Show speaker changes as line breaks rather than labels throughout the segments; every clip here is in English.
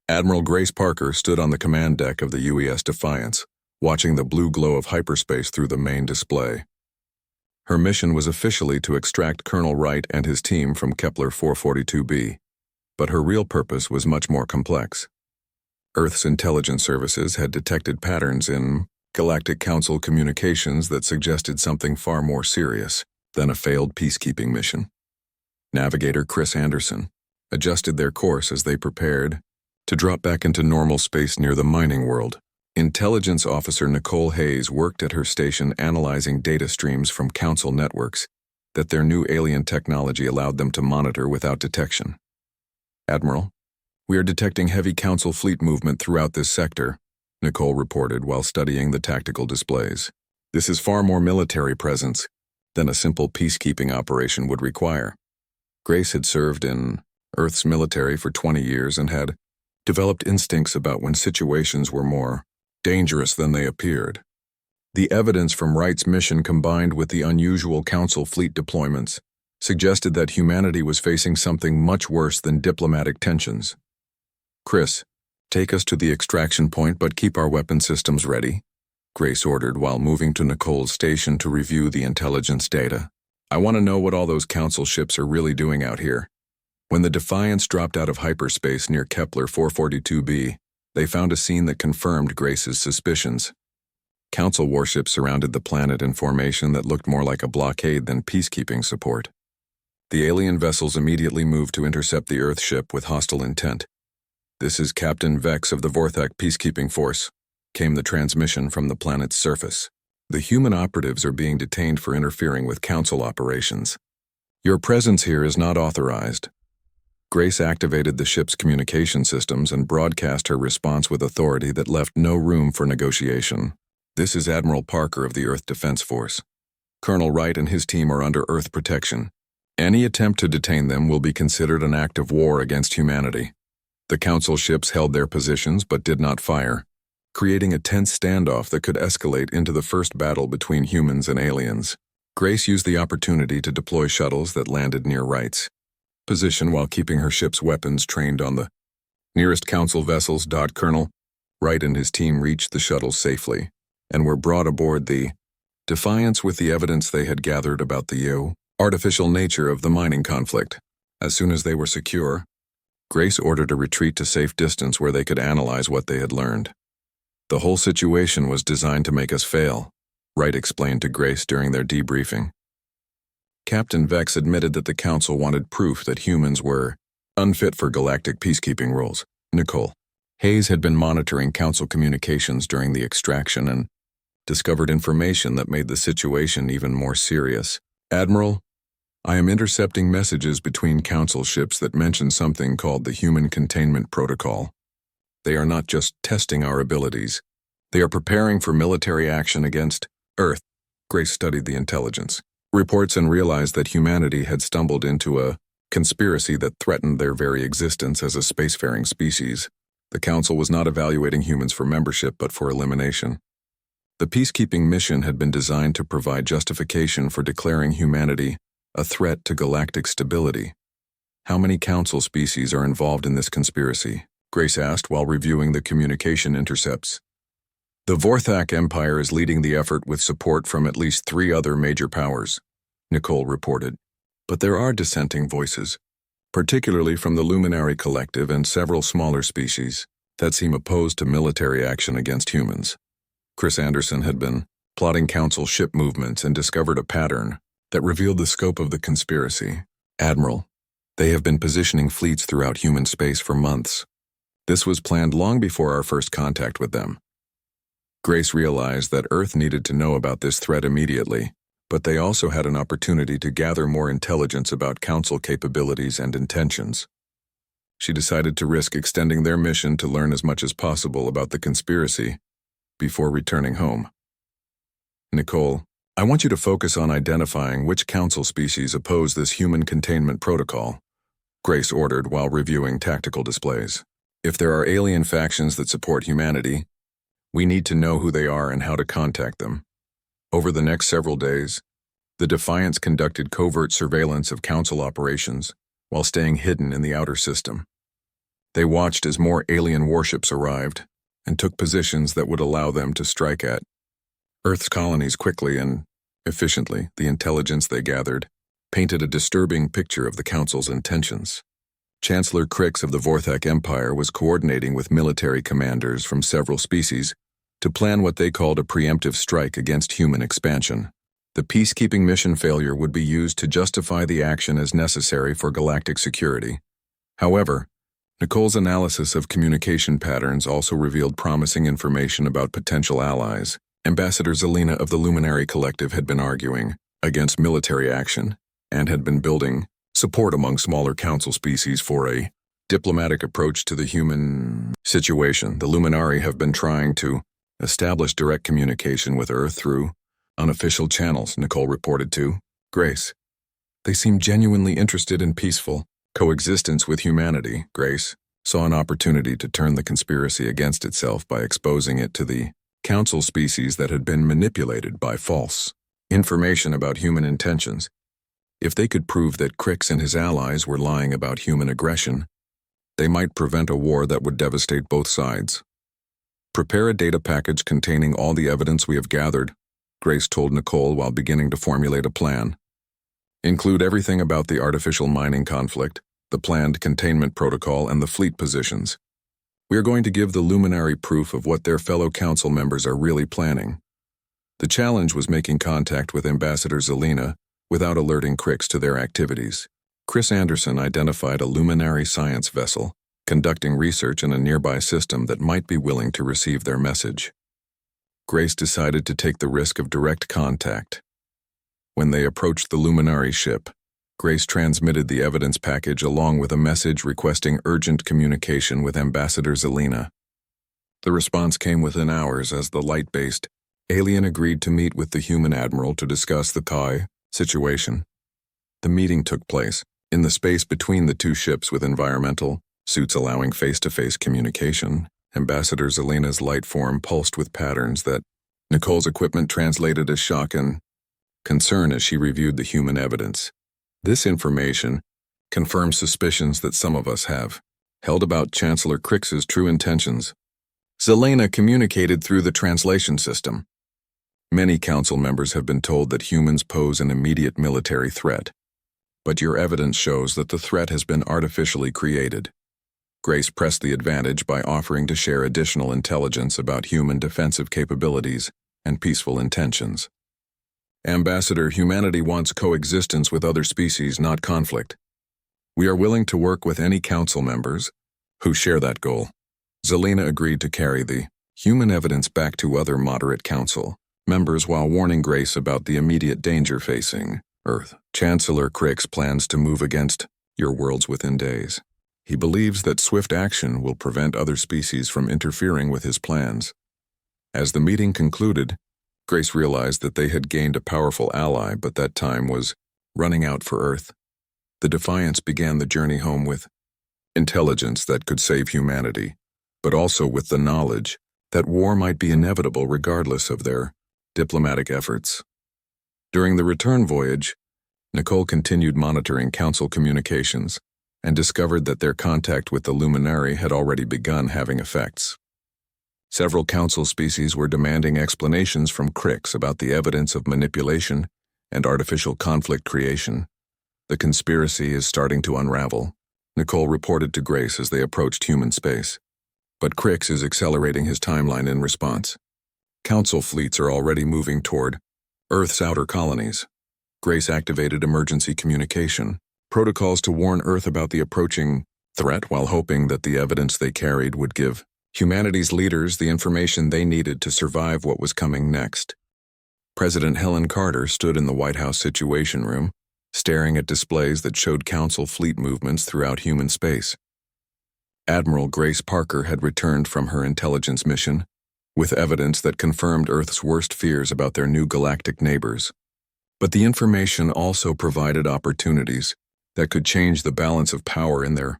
Admiral Grace Parker stood on the command deck of the UES Defiance, watching the blue glow of hyperspace through the main display. Her mission was officially to extract Colonel Wright and his team from Kepler 442b, but her real purpose was much more complex. Earth's intelligence services had detected patterns in Galactic Council communications that suggested something far more serious than a failed peacekeeping mission. Navigator Chris Anderson adjusted their course as they prepared to drop back into normal space near the mining world. Intelligence Officer Nicole Hayes worked at her station analyzing data streams from Council networks that their new alien technology allowed them to monitor without detection. "Admiral, we are detecting heavy Council fleet movement throughout this sector," Nicole reported while studying the tactical displays. "This is far more military presence than a simple peacekeeping operation would require." Grace had served in Earth's military for 20 years and had developed instincts about when situations were more dangerous than they appeared. The evidence from Wright's mission combined with the unusual Council fleet deployments suggested that humanity was facing something much worse than diplomatic tensions. "Chris, take us to the extraction point but keep our weapon systems ready," Grace ordered while moving to Nicole's station to review the intelligence data. "I want to know what all those Council ships are really doing out here." When the Defiance dropped out of hyperspace near Kepler 442b, they found a scene that confirmed Grace's suspicions. Council warships surrounded the planet in formation that looked more like a blockade than peacekeeping support. The alien vessels immediately moved to intercept the Earth ship with hostile intent. "This is Captain Vex of the Vorthak Peacekeeping Force," came the transmission from the planet's surface. "The human operatives are being detained for interfering with Council operations. Your presence here is not authorized." Grace activated the ship's communication systems and broadcast her response with authority that left no room for negotiation. "This is Admiral Parker of the Earth Defense Force. Colonel Wright and his team are under Earth protection. Any attempt to detain them will be considered an act of war against humanity." The Council ships held their positions but did not fire, creating a tense standoff that could escalate into the first battle between humans and aliens. Grace used the opportunity to deploy shuttles that landed near Wright's position while keeping her ship's weapons trained on the nearest Council vessels. Colonel Wright and his team reached the shuttles safely and were brought aboard the Defiance with the evidence they had gathered about the artificial nature of the mining conflict. As soon as they were secure, Grace ordered a retreat to safe distance where they could analyze what they had learned. "The whole situation was designed to make us fail," Wright explained to Grace during their debriefing. Captain Vex admitted that the Council wanted proof that humans were unfit for galactic peacekeeping roles. Nicole Hayes had been monitoring Council communications during the extraction and discovered information that made the situation even more serious. "Admiral, I am intercepting messages between Council ships that mention something called the Human Containment Protocol. They are not just testing our abilities. They are preparing for military action against Earth." Grace studied the intelligence reports and realized that humanity had stumbled into a conspiracy that threatened their very existence as a spacefaring species. The Council was not evaluating humans for membership but for elimination. The peacekeeping mission had been designed to provide justification for declaring humanity a threat to galactic stability. "How many Council species are involved in this conspiracy?" Grace asked while reviewing the communication intercepts. "The Vorthak Empire is leading the effort with support from at least 3 other major powers," Nicole reported. "But there are dissenting voices, particularly from the Luminary Collective and several smaller species, that seem opposed to military action against humans." Chris Anderson had been plotting Council ship movements and discovered a pattern that revealed the scope of the conspiracy. "Admiral, they have been positioning fleets throughout human space for months. This was planned long before our first contact with them." Grace realized that Earth needed to know about this threat immediately, but they also had an opportunity to gather more intelligence about Council capabilities and intentions. She decided to risk extending their mission to learn as much as possible about the conspiracy before returning home. "Nicole, I want you to focus on identifying which Council species oppose this human containment protocol," Grace ordered while reviewing tactical displays. "If there are alien factions that support humanity, we need to know who they are and how to contact them." Over the next several days, the Defiance conducted covert surveillance of Council operations while staying hidden in the outer system. They watched as more alien warships arrived and took positions that would allow them to strike at Earth's colonies quickly and efficiently. The intelligence they gathered painted a disturbing picture of the Council's intentions. Chancellor Crix of the Vorthak Empire was coordinating with military commanders from several species to plan what they called a preemptive strike against human expansion. The peacekeeping mission failure would be used to justify the action as necessary for galactic security. However, Nicole's analysis of communication patterns also revealed promising information about potential allies. Ambassador Zelina of the Luminary Collective had been arguing against military action and had been building support among smaller council species for a diplomatic approach to the human situation. The Luminari have been trying to establish direct communication with Earth through unofficial channels, Nicole reported to Grace. They seem genuinely interested in peaceful coexistence with humanity. Grace saw an opportunity to turn the conspiracy against itself by exposing it to the council species that had been manipulated by false information about human intentions. If they could prove that Crix and his allies were lying about human aggression, they might prevent a war that would devastate both sides. Prepare a data package containing all the evidence we have gathered, Grace told Nicole while beginning to formulate a plan. Include everything about the artificial mining conflict, the planned containment protocol, and the fleet positions. We are going to give the Luminary proof of what their fellow council members are really planning. The challenge was making contact with Ambassador Zelina without alerting Crix to their activities. Chris Anderson identified a Luminary science vessel conducting research in a nearby system that might be willing to receive their message. Grace decided to take the risk of direct contact. When they approached the Luminary ship, Grace transmitted the evidence package along with a message requesting urgent communication with Ambassador Zelina. The response came within hours as the light-based alien agreed to meet with the human admiral to discuss the Kai situation. The meeting took place in the space between the two ships with environmental suits allowing face-to-face communication. Ambassador Zelina's light form pulsed with patterns that Nicole's equipment translated as shock and concern as she reviewed the human evidence. This information confirms suspicions that some of us have held about Chancellor Crix's true intentions. Zelina communicated through the translation system. Many council members have been told that humans pose an immediate military threat, but your evidence shows that the threat has been artificially created. Grace pressed the advantage by offering to share additional intelligence about human defensive capabilities and peaceful intentions. Ambassador, humanity wants coexistence with other species, not conflict. We are willing to work with any council members who share that goal. Zelina agreed to carry the human evidence back to other moderate council members while warning Grace about the immediate danger facing Earth. Chancellor Crix plans to move against your worlds within days. He believes that swift action will prevent other species from interfering with his plans. As the meeting concluded, Grace realized that they had gained a powerful ally, but that time was running out for Earth. The Defiance began the journey home with intelligence that could save humanity, but also with the knowledge that war might be inevitable regardless of their diplomatic efforts. During the return voyage, Nicole continued monitoring council communications and discovered that their contact with the Luminary had already begun having effects. Several council species were demanding explanations from Crix about the evidence of manipulation and artificial conflict creation. The conspiracy is starting to unravel, Nicole reported to Grace as they approached human space. But Crix is accelerating his timeline in response. Council fleets are already moving toward Earth's outer colonies. Grace activated emergency communication protocols to warn Earth about the approaching threat while hoping that the evidence they carried would give humanity's leaders the information they needed to survive what was coming next. President Helen Carter stood in the White House Situation Room, staring at displays that showed Council fleet movements throughout human space. Admiral Grace Parker had returned from her intelligence mission, with evidence that confirmed Earth's worst fears about their new galactic neighbors. But the information also provided opportunities that could change the balance of power in their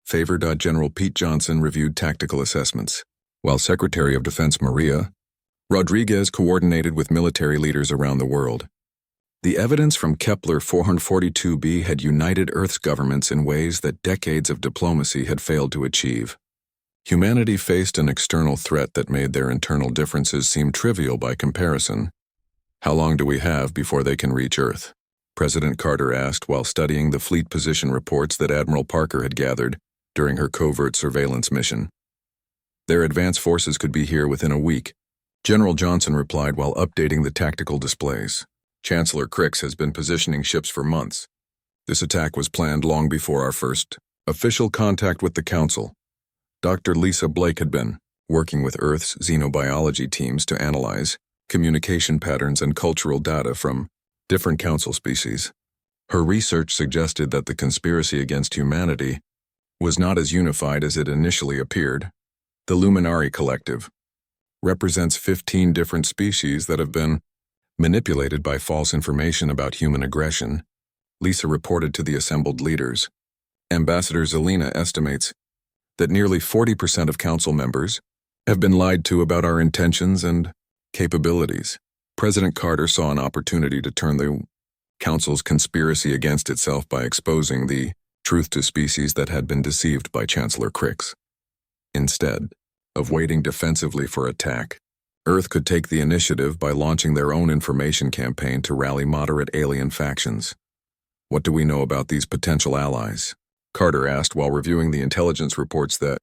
favor. General Pete Johnson reviewed tactical assessments, while Secretary of Defense Maria Rodriguez coordinated with military leaders around the world. The evidence from Kepler 442b had united Earth's governments in ways that decades of diplomacy had failed to achieve. Humanity faced an external threat that made their internal differences seem trivial by comparison. How long do we have before they can reach Earth? President Carter asked while studying the fleet position reports that Admiral Parker had gathered during her covert surveillance mission. Their advance forces could be here within a week, General Johnson replied while updating the tactical displays. Chancellor Crix has been positioning ships for months. This attack was planned long before our first official contact with the Council. Dr. Lisa Blake had been working with Earth's xenobiology teams to analyze communication patterns and cultural data from different Council species. Her research suggested that the conspiracy against humanity was not as unified as it initially appeared. The Luminari Collective represents 15 different species that have been manipulated by false information about human aggression, Lisa reported to the assembled leaders. Ambassador Zelina estimates that nearly 40% of Council members have been lied to about our intentions and capabilities. President Carter saw an opportunity to turn the Council's conspiracy against itself by exposing the truth to species that had been deceived by Chancellor Crix. Instead of waiting defensively for attack, Earth could take the initiative by launching their own information campaign to rally moderate alien factions. What do we know about these potential allies? Carter asked while reviewing the intelligence reports that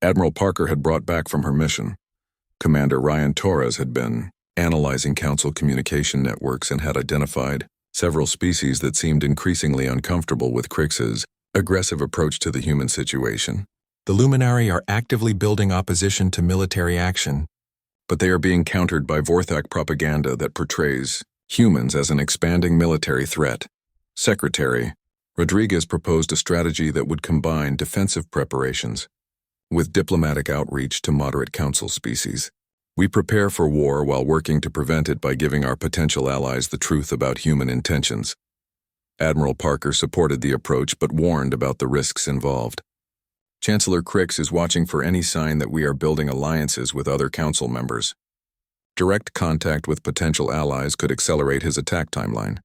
Admiral Parker had brought back from her mission. Commander Ryan Torres had been analyzing Council communication networks and had identified several species that seemed increasingly uncomfortable with Crix's aggressive approach to the human situation. The Luminari are actively building opposition to military action, but they are being countered by Vorthak propaganda that portrays humans as an expanding military threat. Secretary Rodriguez proposed a strategy that would combine defensive preparations with diplomatic outreach to moderate Council species. We prepare for war while working to prevent it by giving our potential allies the truth about human intentions. Admiral Parker supported the approach but warned about the risks involved. Chancellor Crix is watching for any sign that we are building alliances with other Council members. Direct contact with potential allies could accelerate his attack timeline.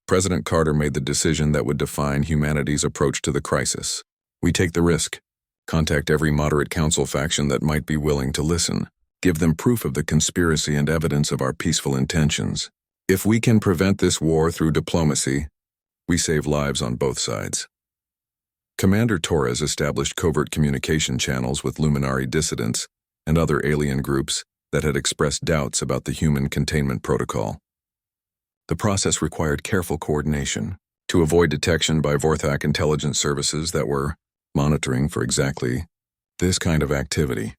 President Carter made the decision that would define humanity's approach to the crisis. We take the risk. Contact every moderate Council faction that might be willing to listen. Give them proof of the conspiracy and evidence of our peaceful intentions. If we can prevent this war through diplomacy, we save lives on both sides. Commander Torres established covert communication channels with Luminari dissidents and other alien groups that had expressed doubts about the human containment protocol. The process required careful coordination to avoid detection by Vorthak intelligence services that were monitoring for exactly this kind of activity.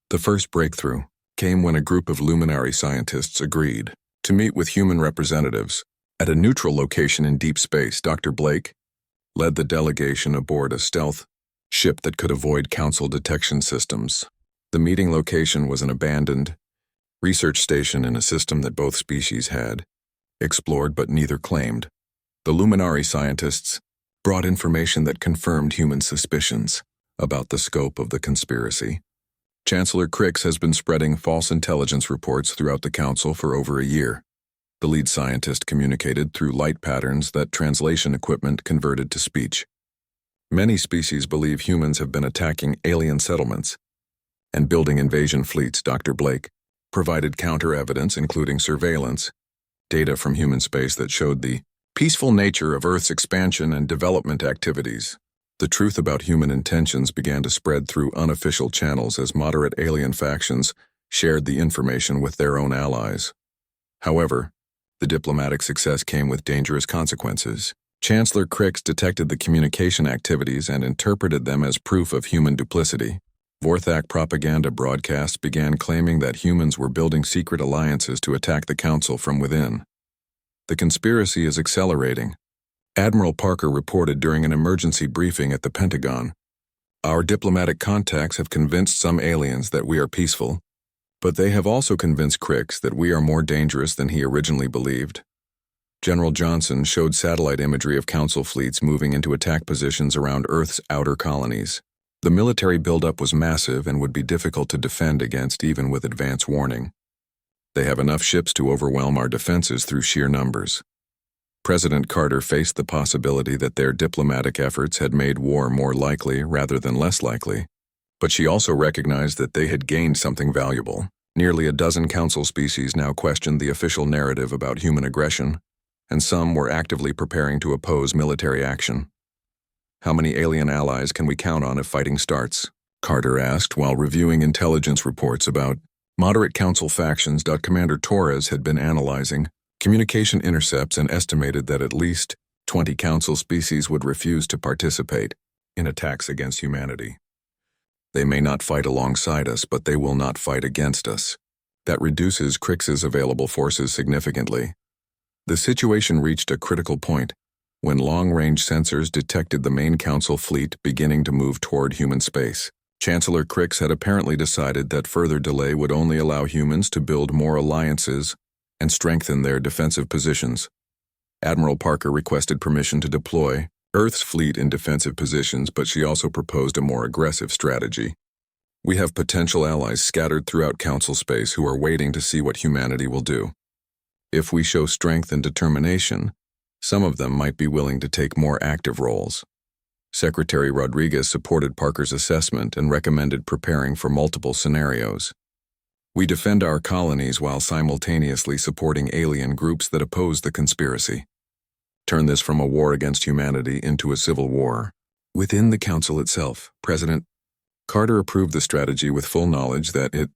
The first breakthrough came when a group of Luminari scientists agreed to meet with human representatives at a neutral location in deep space. Dr. Blake led the delegation aboard a stealth ship that could avoid Council detection systems. The meeting location was an abandoned research station in a system that both species had explored but neither claimed. The Luminari scientists brought information that confirmed human suspicions about the scope of the conspiracy. Chancellor Crix has been spreading false intelligence reports throughout the Council for over a year. The lead scientist communicated through light patterns that translation equipment converted to speech. Many species believe humans have been attacking alien settlements and building invasion fleets. Dr. Blake provided counter-evidence, including surveillance, data from human space that showed the peaceful nature of Earth's expansion and development activities. The truth about human intentions began to spread through unofficial channels as moderate alien factions shared the information with their own allies. However, the diplomatic success came with dangerous consequences. Chancellor Crix detected the communication activities and interpreted them as proof of human duplicity. Vorthak propaganda broadcasts began claiming that humans were building secret alliances to attack the Council from within. The conspiracy is accelerating. Admiral Parker reported during an emergency briefing at the Pentagon. Our diplomatic contacts have convinced some aliens that we are peaceful, but they have also convinced Crix that we are more dangerous than he originally believed. General Johnson showed satellite imagery of Council fleets moving into attack positions around Earth's outer colonies. The military buildup was massive and would be difficult to defend against even with advance warning. They have enough ships to overwhelm our defenses through sheer numbers. President Carter faced the possibility that their diplomatic efforts had made war more likely rather than less likely, but she also recognized that they had gained something valuable. Nearly a dozen council species now questioned the official narrative about human aggression, and some were actively preparing to oppose military action. "How many alien allies can we count on if fighting starts?" Carter asked while reviewing intelligence reports about moderate council factions. Commander Torres had been analyzing communication intercepts and estimated that at least 20 council species would refuse to participate in attacks against humanity. "They may not fight alongside us, but they will not fight against us." That reduces Crix's available forces significantly. The situation reached a critical point when long-range sensors detected the main council fleet beginning to move toward human space. Chancellor Crix had apparently decided that further delay would only allow humans to build more alliances and strengthen their defensive positions. Admiral Parker requested permission to deploy Earth's fleet in defensive positions, but she also proposed a more aggressive strategy. "We have potential allies scattered throughout council space who are waiting to see what humanity will do. If we show strength and determination, some of them might be willing to take more active roles." Secretary Rodriguez supported Parker's assessment and recommended preparing for multiple scenarios. "We defend our colonies while simultaneously supporting alien groups that oppose the conspiracy. Turn this from a war against humanity into a civil war." Within the council itself, President Carter approved the strategy with full knowledge that it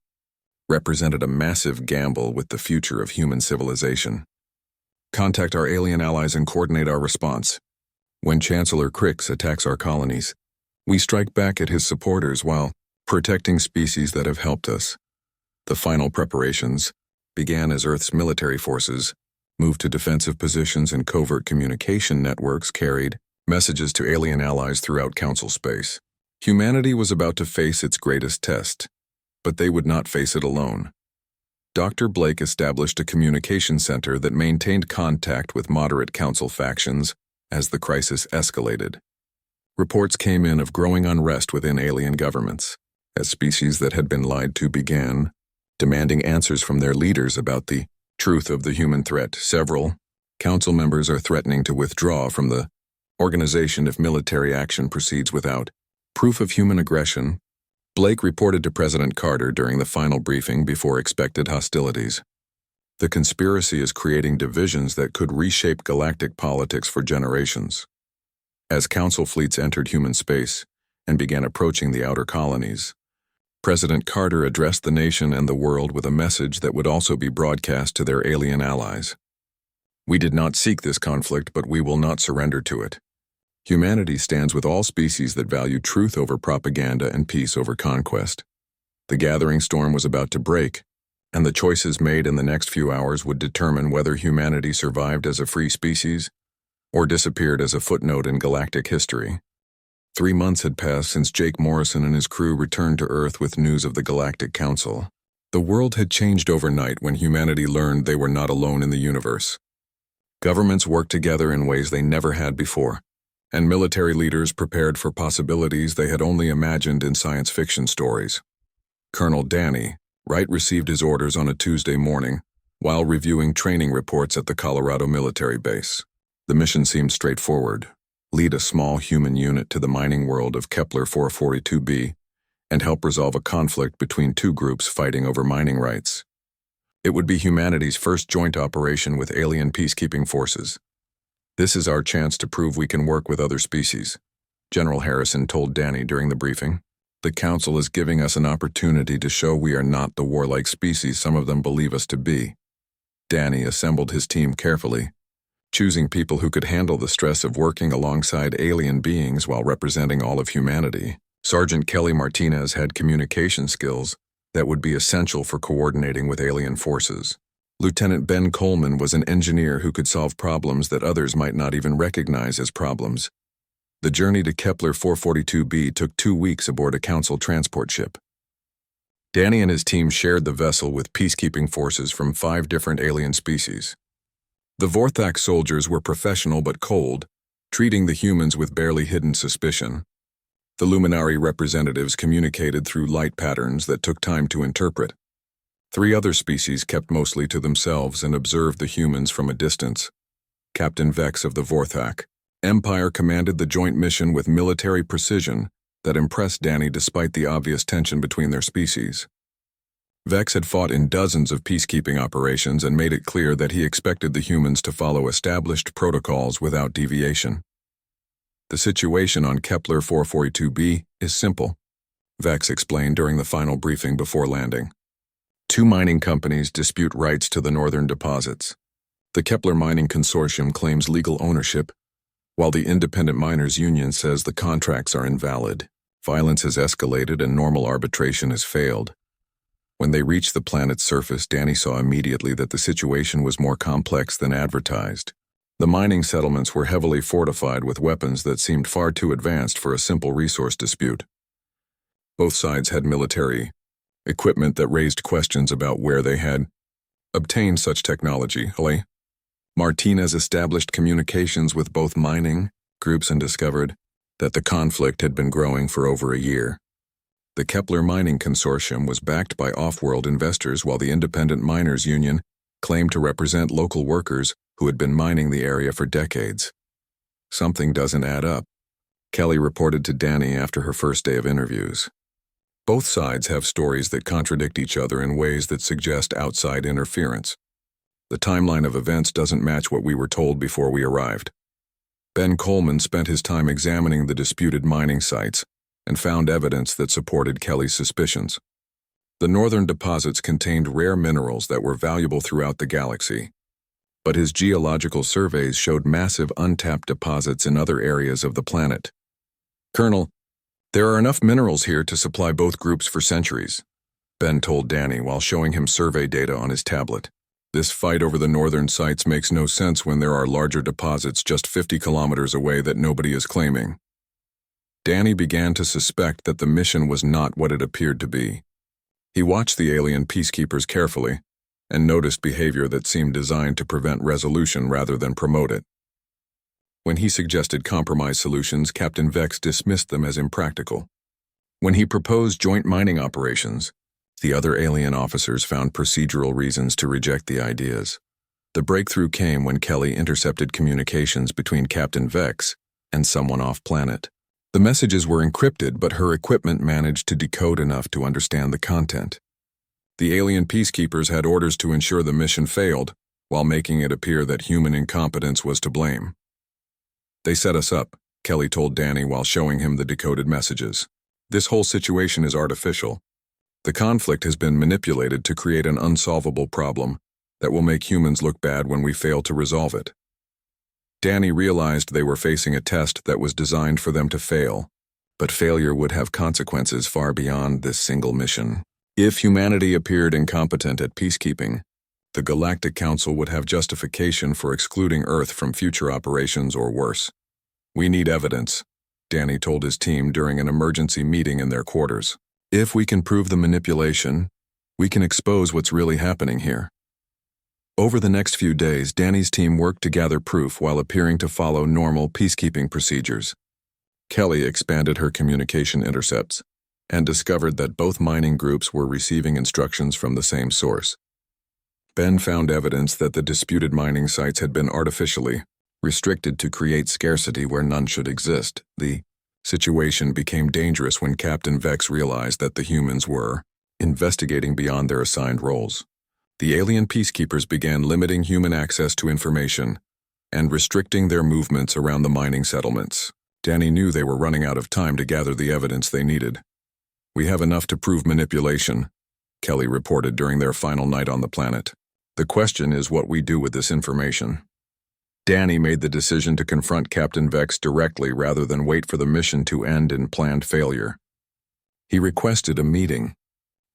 represented a massive gamble with the future of human civilization. "Contact our alien allies and coordinate our response. When Chancellor Crix attacks our colonies, we strike back at his supporters while protecting species that have helped us." The final preparations began as Earth's military forces moved to defensive positions and covert communication networks carried messages to alien allies throughout council space. Humanity was about to face its greatest test, but they would not face it alone. Dr. Blake established a communication center that maintained contact with moderate council factions as the crisis escalated. Reports came in of growing unrest within alien governments, as species that had been lied to began demanding answers from their leaders about the truth of the human threat. Several council members are threatening to withdraw from the organization if military action proceeds without proof of human aggression. Blake reported to President Carter during the final briefing before expected hostilities. "The conspiracy is creating divisions that could reshape galactic politics for generations." As council fleets entered human space and began approaching the outer colonies, President Carter addressed the nation and the world with a message that would also be broadcast to their alien allies. "We did not seek this conflict, but we will not surrender to it. Humanity stands with all species that value truth over propaganda and peace over conquest." The gathering storm was about to break, and the choices made in the next few hours would determine whether humanity survived as a free species or disappeared as a footnote in galactic history. 3 months had passed since Jake Morrison and his crew returned to Earth with news of the Galactic Council. The world had changed overnight when humanity learned they were not alone in the universe. Governments worked together in ways they never had before, and military leaders prepared for possibilities they had only imagined in science fiction stories. Colonel Danny Wright received his orders on a Tuesday morning while reviewing training reports at the Colorado military base. The mission seemed straightforward: lead a small human unit to the mining world of Kepler 442b and help resolve a conflict between two groups fighting over mining rights. It would be humanity's first joint operation with alien peacekeeping forces. "This is our chance to prove we can work with other species," General Harrison told Danny during the briefing. "The Council is giving us an opportunity to show we are not the warlike species some of them believe us to be." Danny assembled his team carefully, choosing people who could handle the stress of working alongside alien beings while representing all of humanity. Sergeant Kelly Martinez had communication skills that would be essential for coordinating with alien forces. Lieutenant Ben Coleman was an engineer who could solve problems that others might not even recognize as problems. The journey to Kepler 442b took 2 weeks aboard a Council transport ship. Danny and his team shared the vessel with peacekeeping forces from 5 different alien species. The Vorthak soldiers were professional but cold, treating the humans with barely hidden suspicion. The Luminari representatives communicated through light patterns that took time to interpret. 3 other species kept mostly to themselves and observed the humans from a distance. Captain Vex of the Vorthak. Empire commanded the joint mission with military precision that impressed Danny despite the obvious tension between their species. Vex had fought in dozens of peacekeeping operations and made it clear that he expected the humans to follow established protocols without deviation. The situation on Kepler 442b is simple, Vex explained during the final briefing before landing. Two mining companies dispute rights to the northern deposits. The Kepler Mining Consortium claims legal ownership, while the Independent Miners Union says the contracts are invalid. Violence has escalated and normal arbitration has failed. When they reached the planet's surface, Danny saw immediately that the situation was more complex than advertised. The mining settlements were heavily fortified with weapons that seemed far too advanced for a simple resource dispute. Both sides had military equipment that raised questions about where they had obtained such technology. Martinez established communications with both mining groups and discovered that the conflict had been growing for over a year. The Kepler Mining Consortium was backed by off-world investors, while the Independent Miners Union claimed to represent local workers who had been mining the area for decades. Something doesn't add up, Kelly reported to Danny after her first day of interviews. Both sides have stories that contradict each other in ways that suggest outside interference. The timeline of events doesn't match what we were told before we arrived. Ben Coleman spent his time examining the disputed mining sites and found evidence that supported Kelly's suspicions. The northern deposits contained rare minerals that were valuable throughout the galaxy, but his geological surveys showed massive untapped deposits in other areas of the planet. Colonel, there are enough minerals here to supply both groups for centuries, Ben told Danny while showing him survey data on his tablet. This fight over the northern sites makes no sense when there are larger deposits just 50 kilometers away that nobody is claiming. Danny began to suspect that the mission was not what it appeared to be. He watched the alien peacekeepers carefully and noticed behavior that seemed designed to prevent resolution rather than promote it. When he suggested compromise solutions, Captain Vex dismissed them as impractical. When he proposed joint mining operations, the other alien officers found procedural reasons to reject the ideas. The breakthrough came when Kelly intercepted communications between Captain Vex and someone off-planet. The messages were encrypted, but her equipment managed to decode enough to understand the content. The alien peacekeepers had orders to ensure the mission failed, while making it appear that human incompetence was to blame. They set us up, Kelly told Danny while showing him the decoded messages. This whole situation is artificial. The conflict has been manipulated to create an unsolvable problem that will make humans look bad when we fail to resolve it. Danny realized they were facing a test that was designed for them to fail, but failure would have consequences far beyond this single mission. If humanity appeared incompetent at peacekeeping, the Galactic Council would have justification for excluding Earth from future operations or worse. We need evidence, Danny told his team during an emergency meeting in their quarters. If we can prove the manipulation, we can expose what's really happening here. Over the next few days, Danny's team worked to gather proof while appearing to follow normal peacekeeping procedures. Kelly expanded her communication intercepts and discovered that both mining groups were receiving instructions from the same source. Ben found evidence that the disputed mining sites had been artificially restricted to create scarcity where none should exist. The situation became dangerous when Captain Vex realized that the humans were investigating beyond their assigned roles. The alien peacekeepers began limiting human access to information and restricting their movements around the mining settlements. Danny knew they were running out of time to gather the evidence they needed. We have enough to prove manipulation, Kelly reported during their final night on the planet. The question is what we do with this information. Danny made the decision to confront Captain Vex directly rather than wait for the mission to end in planned failure. He requested a meeting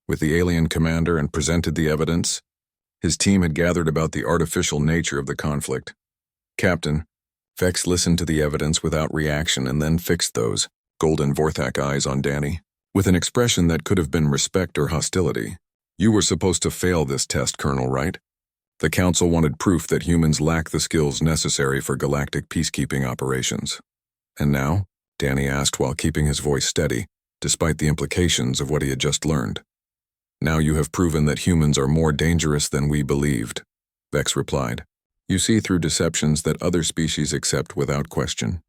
with the alien commander and presented the evidence his team had gathered about the artificial nature of the conflict. Captain, Vex listened to the evidence without reaction and then fixed those golden Vorthak eyes on Danny, with an expression that could have been respect or hostility. You were supposed to fail this test, Colonel, right? The Council wanted proof that humans lack the skills necessary for galactic peacekeeping operations. And now? Danny asked while keeping his voice steady, despite the implications of what he had just learned. Now you have proven that humans are more dangerous than we believed, Vex replied. You see through deceptions that other species accept without question.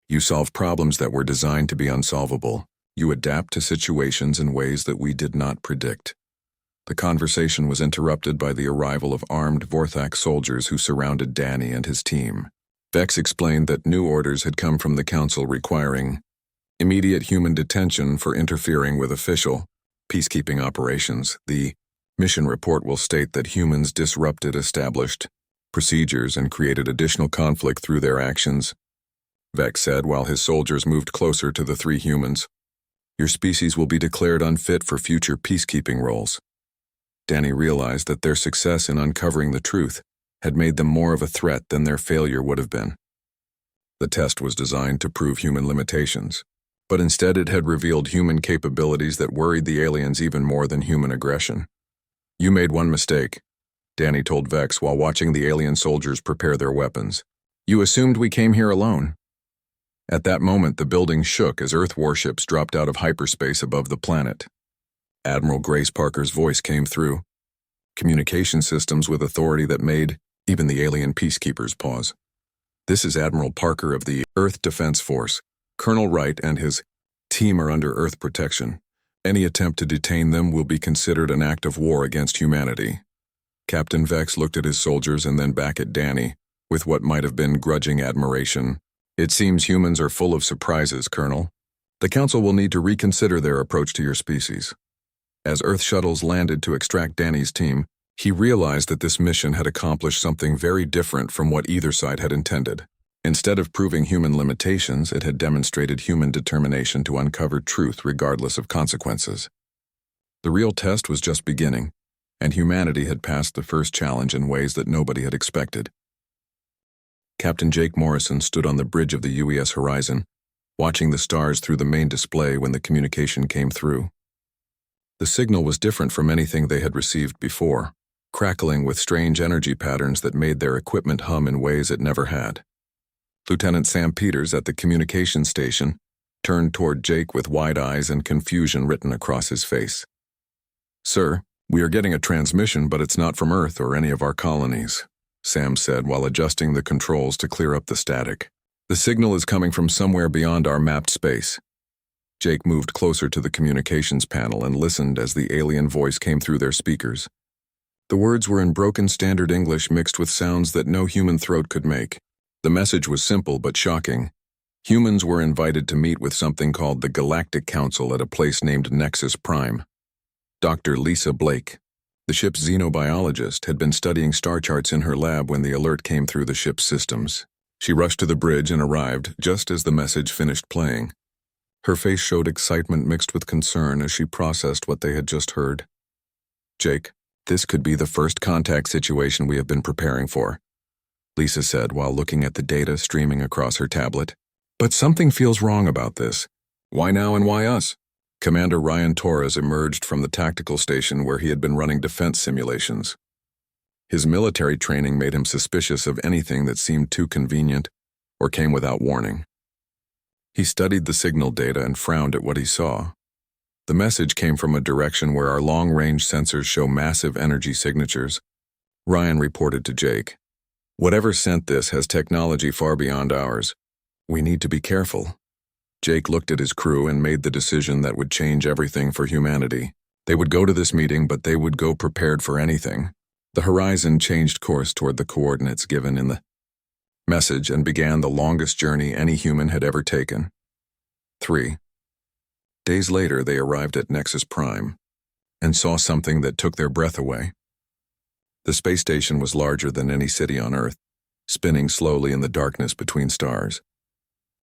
You solve problems that were designed to be unsolvable. You adapt to situations in ways that we did not predict. The conversation was interrupted by the arrival of armed Vorthak soldiers who surrounded Danny and his team. Vex explained that new orders had come from the Council requiring immediate human detention for interfering with official peacekeeping operations. The mission report will state that humans disrupted established procedures and created additional conflict through their actions, Vex said while his soldiers moved closer to the three humans. Your species will be declared unfit for future peacekeeping roles. Danny realized that their success in uncovering the truth had made them more of a threat than their failure would have been. The test was designed to prove human limitations, but instead it had revealed human capabilities that worried the aliens even more than human aggression. You made one mistake, Danny told Vex while watching the alien soldiers prepare their weapons. You assumed we came here alone. At that moment, the building shook as Earth warships dropped out of hyperspace above the planet. Admiral Grace Parker's voice came through. Communication systems with authority that made even the alien peacekeepers pause. This is Admiral Parker of the Earth Defense Force. Colonel Wright and his team are under Earth protection. Any attempt to detain them will be considered an act of war against humanity. Captain Vex looked at his soldiers and then back at Danny, with what might have been grudging admiration. It seems humans are full of surprises, Colonel. The Council will need to reconsider their approach to your species. As Earth shuttles landed to extract Danny's team, he realized that this mission had accomplished something very different from what either side had intended. Instead of proving human limitations, it had demonstrated human determination to uncover truth regardless of consequences. The real test was just beginning, and humanity had passed the first challenge in ways that nobody had expected. Captain Jake Morrison stood on the bridge of the UES horizon, watching the stars through the main display when the communication came through. The signal was different from anything they had received before, crackling with strange energy patterns that made their equipment hum in ways it never had. Lieutenant Sam Peters at the communication station turned toward Jake with wide eyes and confusion written across his face. Sir, we are getting a transmission, but it's not from Earth or any of our colonies, Sam said while adjusting the controls to clear up the static. The signal is coming from somewhere beyond our mapped space. Jake moved closer to the communications panel and listened as the alien voice came through their speakers. The words were in broken standard English mixed with sounds that no human throat could make. The message was simple but shocking. Humans were invited to meet with something called the Galactic Council at a place named Nexus Prime. Dr. Lisa Blake, the ship's xenobiologist, had been studying star charts in her lab when the alert came through the ship's systems. She rushed to the bridge and arrived just as the message finished playing. Her face showed excitement mixed with concern as she processed what they had just heard. Jake, this could be the first contact situation we have been preparing for, Lisa said while looking at the data streaming across her tablet. But something feels wrong about this. Why now and why us? Commander Ryan Torres emerged from the tactical station where he had been running defense simulations. His military training made him suspicious of anything that seemed too convenient or came without warning. He studied the signal data and frowned at what he saw. The message came from a direction where our long-range sensors show massive energy signatures. Ryan reported to Jake. Whatever sent this has technology far beyond ours. We need to be careful. Jake looked at his crew and made the decision that would change everything for humanity. They would go to this meeting, but they would go prepared for anything. The horizon changed course toward the coordinates given in the message and began the longest journey any human had ever taken. 3 days later, they arrived at Nexus Prime and saw something that took their breath away. The space station was larger than any city on Earth, spinning slowly in the darkness between stars.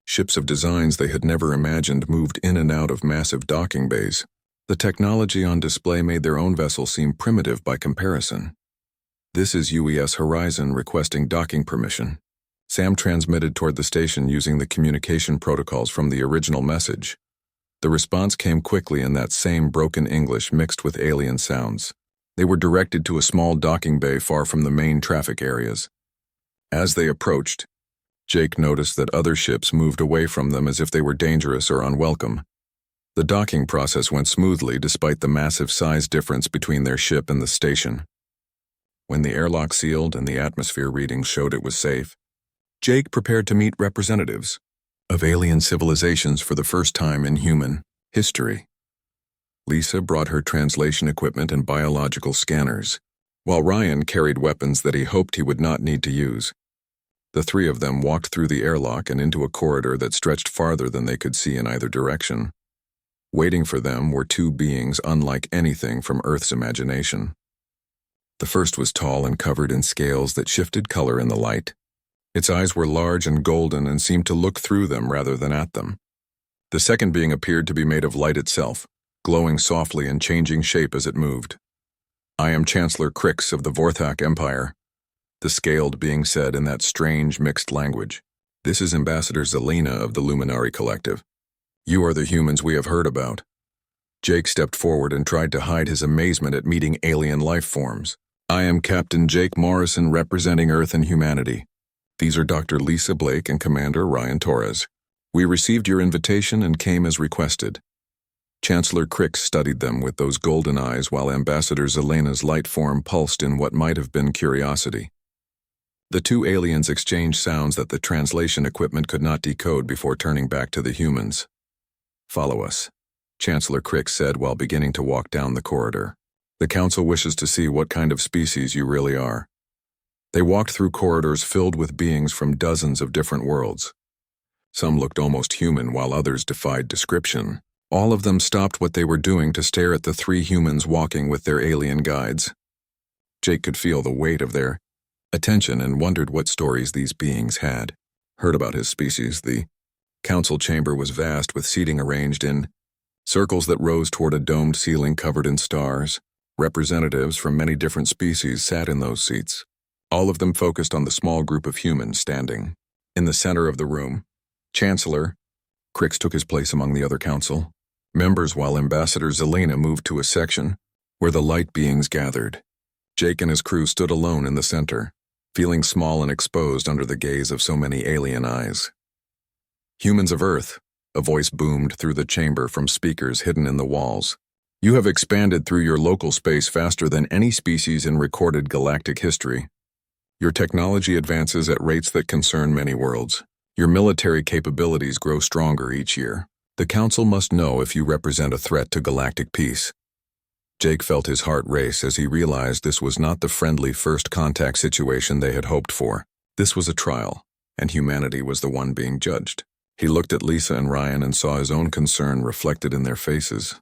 Ships of designs they had never imagined moved in and out of massive docking bays. The technology on display made their own vessel seem primitive by comparison. This is UES Horizon requesting docking permission. Sam transmitted toward the station using the communication protocols from the original message. The response came quickly in that same broken English mixed with alien sounds. They were directed to a small docking bay far from the main traffic areas. As they approached, Jake noticed that other ships moved away from them as if they were dangerous or unwelcome. The docking process went smoothly despite the massive size difference between their ship and the station. When the airlock sealed and the atmosphere readings showed it was safe, Jake prepared to meet representatives of alien civilizations for the first time in human history. Lisa brought her translation equipment and biological scanners, while Ryan carried weapons that he hoped he would not need to use. The three of them walked through the airlock and into a corridor that stretched farther than they could see in either direction. Waiting for them were two beings unlike anything from Earth's imagination. The first was tall and covered in scales that shifted color in the light. Its eyes were large and golden and seemed to look through them rather than at them. The second being appeared to be made of light itself, glowing softly and changing shape as it moved. "I am Chancellor Crix of the Vorthak Empire," the scaled being said in that strange mixed language. "This is Ambassador Zelena of the Luminari Collective. You are the humans we have heard about." Jake stepped forward and tried to hide his amazement at meeting alien life forms. "I am Captain Jake Morrison representing Earth and humanity. These are Dr. Lisa Blake and Commander Ryan Torres. We received your invitation and came as requested." Chancellor Crix studied them with those golden eyes while Ambassador Zelena's light form pulsed in what might have been curiosity. The two aliens exchanged sounds that the translation equipment could not decode before turning back to the humans. "Follow us," Chancellor Crix said while beginning to walk down the corridor. "The Council wishes to see what kind of species you really are." They walked through corridors filled with beings from dozens of different worlds. Some looked almost human while others defied description. All of them stopped what they were doing to stare at the three humans walking with their alien guides. Jake could feel the weight of their attention and wondered what stories these beings had heard about his species. The council chamber was vast, with seating arranged in circles that rose toward a domed ceiling covered in stars. Representatives from many different species sat in those seats, all of them focused on the small group of humans standing in the center of the room. Chancellor Crix took his place among the other council members while Ambassador Zelena moved to a section where the light beings gathered. Jake and his crew stood alone in the center, feeling small and exposed under the gaze of so many alien eyes. "Humans of Earth," a voice boomed through the chamber from speakers hidden in the walls. "You have expanded through your local space faster than any species in recorded galactic history. Your technology advances at rates that concern many worlds. Your military capabilities grow stronger each year. The Council must know if you represent a threat to galactic peace." Jake felt his heart race as he realized this was not the friendly first contact situation they had hoped for. This was a trial, and humanity was the one being judged. He looked at Lisa and Ryan and saw his own concern reflected in their faces.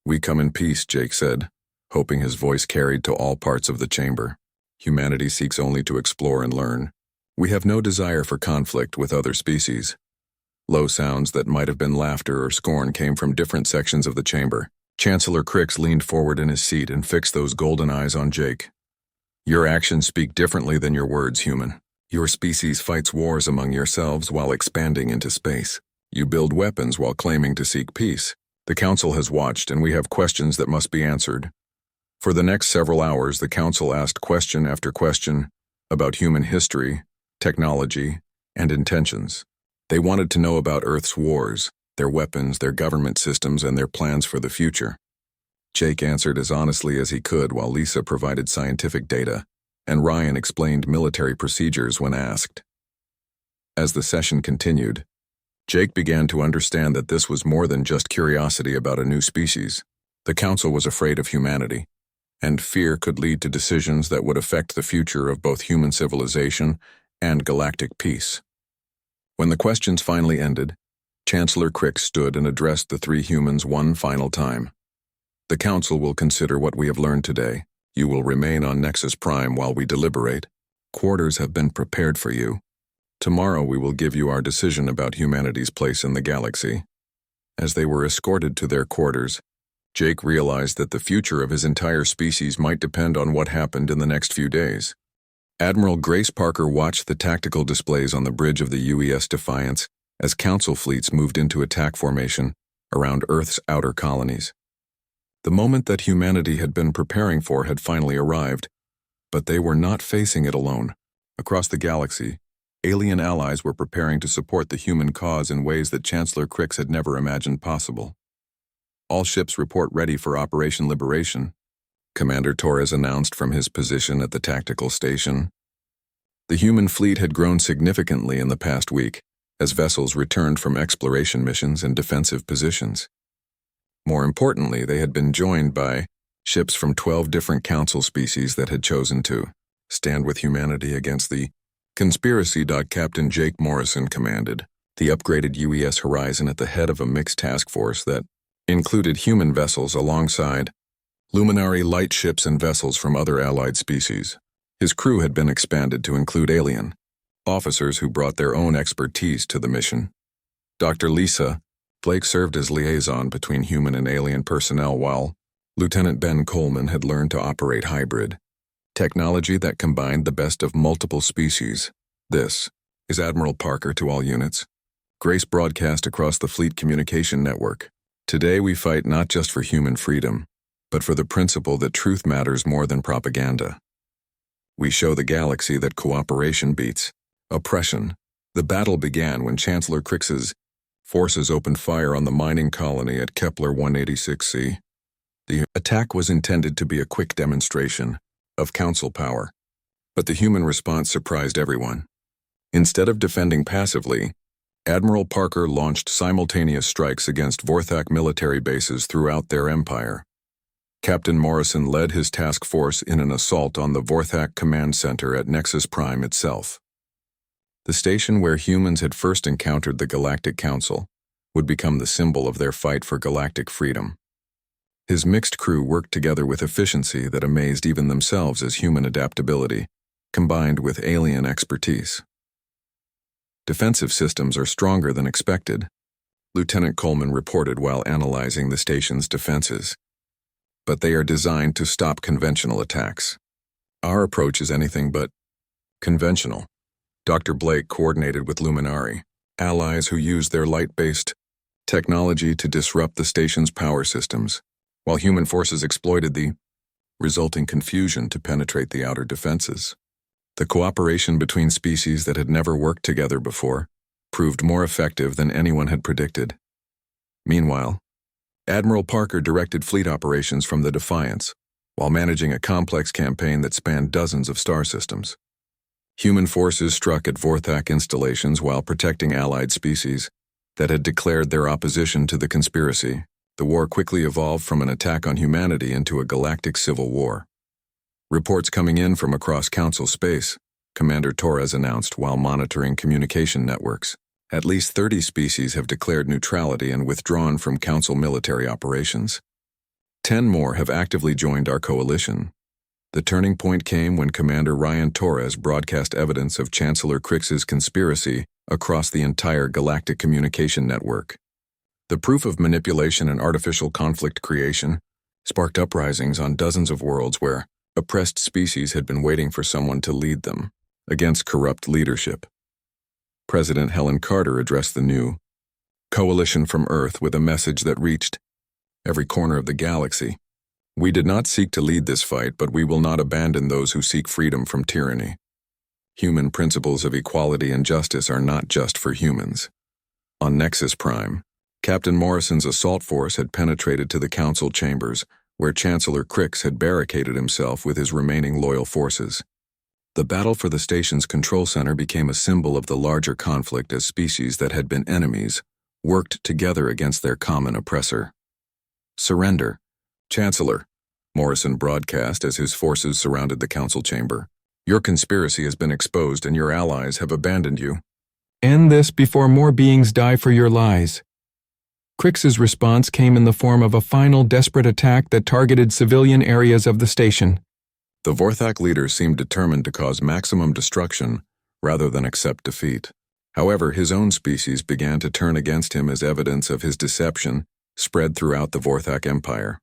"We come in peace," Jake said, hoping his voice carried to all parts of the chamber. "Humanity seeks only to explore and learn. We have no desire for conflict with other species." Low sounds that might have been laughter or scorn came from different sections of the chamber. Chancellor Crix leaned forward in his seat and fixed those golden eyes on Jake. "Your actions speak differently than your words, human. Your species fights wars among yourselves while expanding into space. You build weapons while claiming to seek peace. The Council has watched, and we have questions that must be answered." For the next several hours, the Council asked question after question about human history, technology, and intentions. They wanted to know about Earth's wars, their weapons, their government systems, and their plans for the future. Jake answered as honestly as he could while Lisa provided scientific data, and Ryan explained military procedures when asked. As the session continued, Jake began to understand that this was more than just curiosity about a new species. The Council was afraid of humanity, and fear could lead to decisions that would affect the future of both human civilization and galactic peace. When the questions finally ended, Chancellor Crix stood and addressed the three humans one final time. "The Council will consider what we have learned today. You will remain on Nexus Prime while we deliberate. Quarters have been prepared for you. Tomorrow we will give you our decision about humanity's place in the galaxy." As they were escorted to their quarters, Jake realized that the future of his entire species might depend on what happened in the next few days. Admiral Grace Parker watched the tactical displays on the bridge of the UES Defiance as Council fleets moved into attack formation around Earth's outer colonies. The moment that humanity had been preparing for had finally arrived, but they were not facing it alone. Across the galaxy, alien allies were preparing to support the human cause in ways that Chancellor Crix had never imagined possible. "All ships report ready for Operation Liberation," Commander Torres announced from his position at the tactical station. The human fleet had grown significantly in the past week, as vessels returned from exploration missions in defensive positions. More importantly, they had been joined by ships from 12 different council species that had chosen to stand with humanity against the conspiracy. Captain Jake Morrison commanded the upgraded UES Horizon at the head of a mixed task force that included human vessels alongside luminary light ships and vessels from other allied species. His crew had been expanded to include alien officers who brought their own expertise to the mission. Dr. Lisa Blake served as liaison between human and alien personnel, while Lieutenant Ben Coleman had learned to operate hybrid technology that combined the best of multiple species. This is Admiral Parker to all units. Grace broadcast across the fleet communication network. Today we fight not just for human freedom, but for the principle that truth matters more than propaganda. We show the galaxy that cooperation beats oppression. The battle began when Chancellor Crix's forces opened fire on the mining colony at Kepler 186c. The attack was intended to be a quick demonstration of council power, but the human response surprised everyone. Instead of defending passively, Admiral Parker launched simultaneous strikes against Vorthak military bases throughout their empire. Captain Morrison led his task force in an assault on the Vorthak command center at Nexus Prime itself. The station where humans had first encountered the Galactic Council would become the symbol of their fight for galactic freedom. His mixed crew worked together with efficiency that amazed even themselves as human adaptability, combined with alien expertise. Defensive systems are stronger than expected, Lieutenant Coleman reported while analyzing the station's defenses. But they are designed to stop conventional attacks. Our approach is anything but conventional. Dr. Blake coordinated with Luminari, allies who used their light-based technology to disrupt the station's power systems, while human forces exploited the resulting confusion to penetrate the outer defenses. The cooperation between species that had never worked together before proved more effective than anyone had predicted. Meanwhile, Admiral Parker directed fleet operations from the Defiance, while managing a complex campaign that spanned dozens of star systems. Human forces struck at Vorthak installations while protecting allied species that had declared their opposition to the conspiracy. The war quickly evolved from an attack on humanity into a galactic civil war. Reports coming in from across Council space, Commander Torres announced while monitoring communication networks. At least 30 species have declared neutrality and withdrawn from Council military operations. 10 more have actively joined our coalition. The turning point came when Commander Ryan Torres broadcast evidence of Chancellor Crix's conspiracy across the entire galactic communication network. The proof of manipulation and artificial conflict creation sparked uprisings on dozens of worlds where oppressed species had been waiting for someone to lead them against corrupt leadership. President Helen Carter addressed the new coalition from Earth with a message that reached every corner of the galaxy. We did not seek to lead this fight, but we will not abandon those who seek freedom from tyranny. Human principles of equality and justice are not just for humans. On Nexus Prime, Captain Morrison's assault force had penetrated to the council chambers, where Chancellor Crix had barricaded himself with his remaining loyal forces. The battle for the station's control center became a symbol of the larger conflict as species that had been enemies worked together against their common oppressor. Surrender, Chancellor, Morrison broadcast as his forces surrounded the council chamber. Your conspiracy has been exposed and your allies have abandoned you.
End this before more beings die for your lies. Crix's response came in the form of a final desperate attack that targeted civilian areas of the station.
The Vorthak leader seemed determined to cause maximum destruction rather than accept defeat. However, his own species began to turn against him as evidence of his deception spread throughout the Vorthak Empire.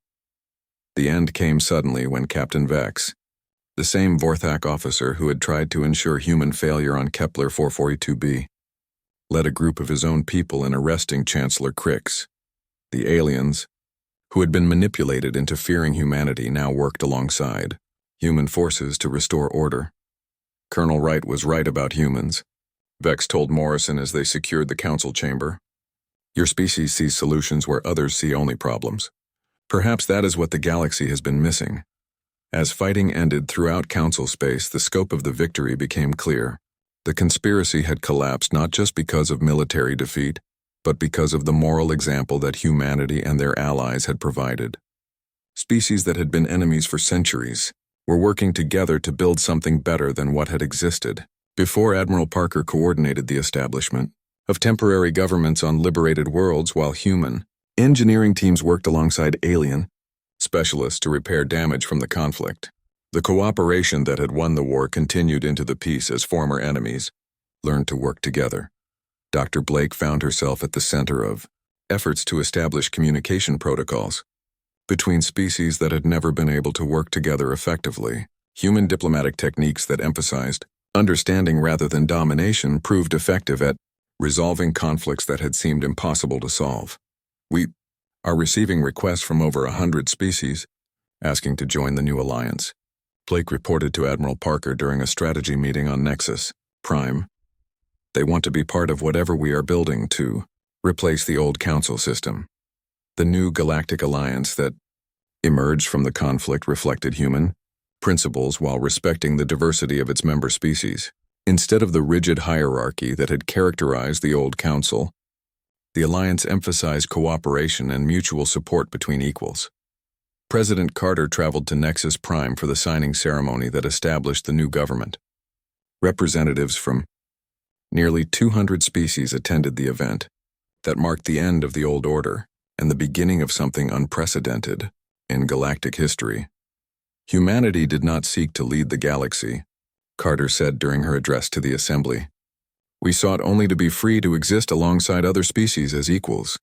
The end came suddenly when Captain Vex, the same Vorthak officer who had tried to ensure human failure on Kepler 442b, led a group of his own people in arresting Chancellor Crix. The aliens, who had been manipulated into fearing humanity, now worked alongside human forces to restore order. Colonel Wright was right about humans, Vex told Morrison as they secured the council chamber. Your species sees solutions where others see only problems. Perhaps that is what the galaxy has been missing. As fighting ended throughout Council space, the scope of the victory became clear. The conspiracy had collapsed not just because of military defeat, but because of the moral example that humanity and their allies had provided. Species that had been enemies for centuries were working together to build something better than what had existed. Before Admiral Parker coordinated the establishment of temporary governments on liberated worlds, while human engineering teams worked alongside alien specialists to repair damage from the conflict. The cooperation that had won the war continued into the peace as former enemies learned to work together. Dr. Blake found herself at the center of efforts to establish communication protocols between species that had never been able to work together effectively. Human diplomatic techniques that emphasized understanding rather than domination proved effective at resolving conflicts that had seemed impossible to solve. We are receiving requests from over 100 species asking to join the new alliance, Blake reported to Admiral Parker during a strategy meeting on Nexus Prime. They want to be part of whatever we are building to replace the old Council system. The new Galactic Alliance that emerged from the conflict reflected human principles while respecting the diversity of its member species. Instead of the rigid hierarchy that had characterized the old Council, the Alliance emphasized cooperation and mutual support between equals. President Carter traveled to Nexus Prime for the signing ceremony that established the new government. Representatives from nearly 200 species attended the event that marked the end of the old order and the beginning of something unprecedented in galactic history. Humanity did not seek to lead the galaxy, Carter said during her address to the assembly. We sought only to be free to exist alongside other species as equals.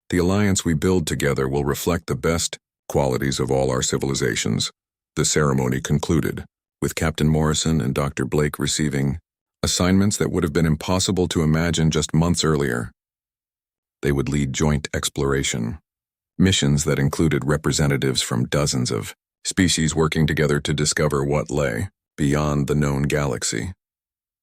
The alliance we build together will reflect the best qualities of all our civilizations. The ceremony concluded, with Captain Morrison and Dr. Blake receiving assignments that would have been impossible to imagine just months earlier. They would lead joint exploration missions that included representatives from dozens of species working together to discover what lay beyond the known galaxy.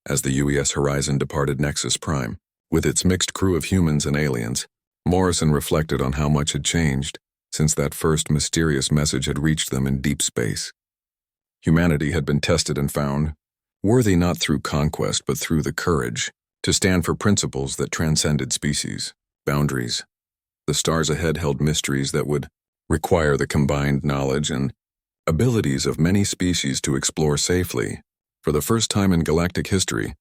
As the UES Horizon departed Nexus Prime, with its mixed crew of humans and aliens, Morrison reflected on how much had changed since that first mysterious message had reached them in deep space. Humanity had been tested and found worthy not through conquest but through the courage to stand for principles that transcended species, boundaries. The stars ahead held mysteries that would require the combined knowledge and abilities of many species to explore safely. For the first time in galactic history,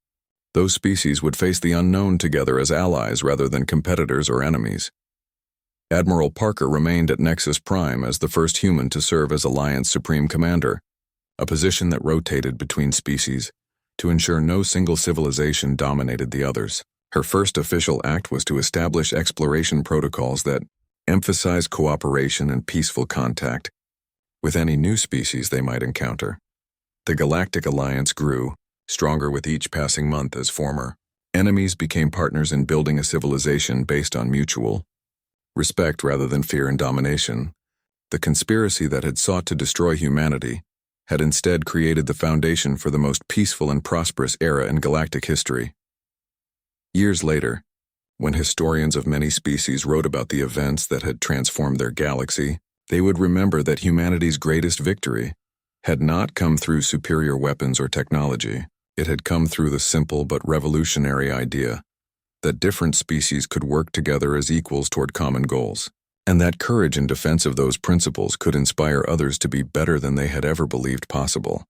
those species would face the unknown together as allies rather than competitors or enemies. Admiral Parker remained at Nexus Prime as the first human to serve as Alliance Supreme Commander, a position that rotated between species to ensure no single civilization dominated the others. Her first official act was to establish exploration protocols that emphasized cooperation and peaceful contact with any new species they might encounter. The Galactic Alliance grew, stronger with each passing month as former enemies became partners in building a civilization based on mutual respect rather than fear and domination. The conspiracy that had sought to destroy humanity had instead created the foundation for the most peaceful and prosperous era in galactic history. Years later, when historians of many species wrote about the events that had transformed their galaxy, they would remember that humanity's greatest victory had not come through superior weapons or technology. It had come through the simple but revolutionary idea that different species could work together as equals toward common goals, and that courage in defense of those principles could inspire others to be better than they had ever believed possible.